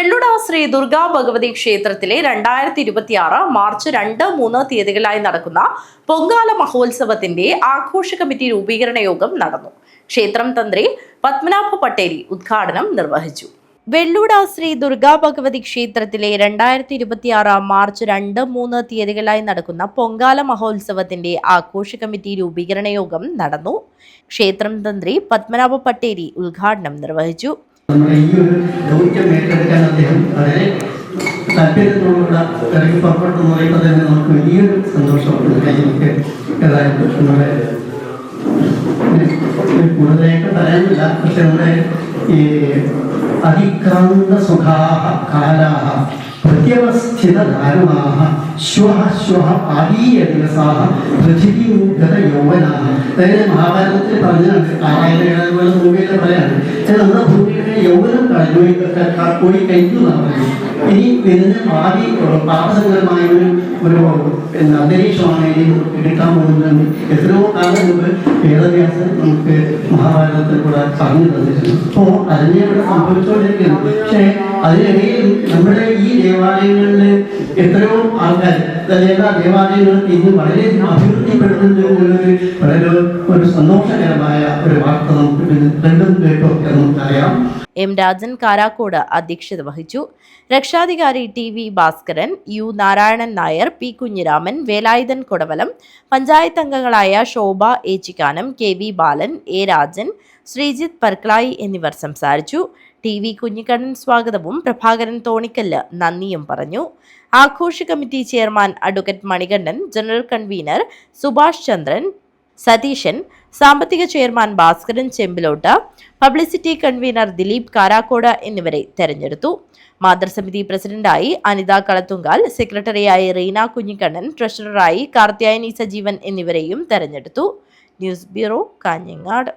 വെള്ളുട ശ്രീ ദുർഗാ ഭഗവതി ക്ഷേത്രത്തിലെ 2026 മാർച്ച് 2, 3 തീയതികളായി നടക്കുന്ന പൊങ്കാല മഹോത്സവത്തിന്റെ ആഘോഷ കമ്മിറ്റി രൂപീകരണ യോഗം നടന്നു. ക്ഷേത്രം തന്ത്രി പത്മനാഭ പട്ടേരി ഉദ്ഘാടനം നിർവഹിച്ചു. വെള്ളുട ശ്രീ ദുർഗാ ഭഗവതി ക്ഷേത്രത്തിലെ 2026 മാർച്ച് 2, 3 തീയതികളായി നടക്കുന്ന പൊങ്കാല മഹോത്സവത്തിന്റെ ആഘോഷ കമ്മിറ്റി രൂപീകരണ യോഗം നടന്നു. ക്ഷേത്രം തന്ത്രി പത്മനാഭ പട്ടേരി ഉദ്ഘാടനം നിർവഹിച്ചു. നമ്മുടെ ഈ ഒരു ദൗത്യം ഏറ്റെടുക്കാൻ അദ്ദേഹം വളരെ താല്പര്യത്തോടുകൂടെ ഇറങ്ങി പുറപ്പെട്ടു പറയുമ്പോൾ തന്നെ നമുക്ക് വലിയൊരു സന്തോഷമുണ്ട്. എനിക്ക് ഏതായാലും നമ്മുടെ കൂടുതലായിട്ട് പറയാനില്ല. പക്ഷെ നമ്മുടെ ഈ അതിക്രാന്ത സുഖാഹ കാലാഹ പ്രത്യവസ്ഥിതധാരുണാഹ ശ്വഃ ആദീയ ദിവസാഹ പൃഥിവീഗത യൗവനാഹ. അതായത് മഹാഭാരതത്തിൽ പറഞ്ഞാണ്, ആറായിരം മൂവിയിലെ പറയാണ്, നമ്മുടെ ഭൂമിയുടെ യൗവനം പോയി കഴിഞ്ഞു എന്നാണ്. ഇനി വരുന്ന ഭാവി പാപസംഗരമായ ഒരു അന്തരീക്ഷമാണ് ഇനി എടുക്കാൻ പോകുന്നത്. എത്രയോ കാലം മുമ്പ് വേദവ്യാസൻ നമുക്ക് മഹാഭാരതത്തിൽ കൂടെ പറഞ്ഞു തന്നിരുന്നു. അപ്പോൾ അതിനെ ഇവിടെ സംഭവിച്ചുകൊണ്ടിരിക്കുന്നു. പക്ഷേ അതിനിടയിൽ നമ്മുടെ ഈ ദേവാലയങ്ങളിൽ എത്രയോ ആൾക്കാർ ദേവാലയങ്ങൾ ഇന്ന് വളരെയധികം അഭിവൃദ്ധിപ്പെടുന്നുണ്ട്. വളരെ ഒരു സന്തോഷകരമായ ഒരു വാർത്ത നമുക്ക് രണ്ടും കേട്ടോ നമുക്കറിയാം. എം രാജൻ കാരാക്കോട് അധ്യക്ഷത വഹിച്ചു. രക്ഷാധികാരി TV Bhaskaran, U Narayanan Nair, P Kunhiraman, Velayudhan Kodavalam, panchayat അംഗങ്ങളായ ശോഭ Echikkanam, KV Balan, A Rajan, Sreejith പർക്കളായി എന്നിവർ സംസാരിച്ചു. TV കുഞ്ഞിക്കണ്ണൻ സ്വാഗതവും പ്രഭാകരൻ തോണിക്കല്ല് നന്ദിയും പറഞ്ഞു. ആഘോഷ committee chairman advocate Manikandan, general convener Subhash Chandran, Satheesan, സാമ്പത്തിക chairman Bhaskaran Chembilott, publicity convener Dileep Karakode എന്നിവരെ തെരഞ്ഞെടുത്തു. മാതൃസമിതി പ്രസിഡന്റായി അനിത കളത്തുങ്കാൽ, സെക്രട്ടറിയായി റീന കുഞ്ഞിക്കണ്ണൻ, ട്രഷററായി കാർത്യായനി സജീവൻ എന്നിവരെയും തെരഞ്ഞെടുത്തു. News bureau, Kanhangad.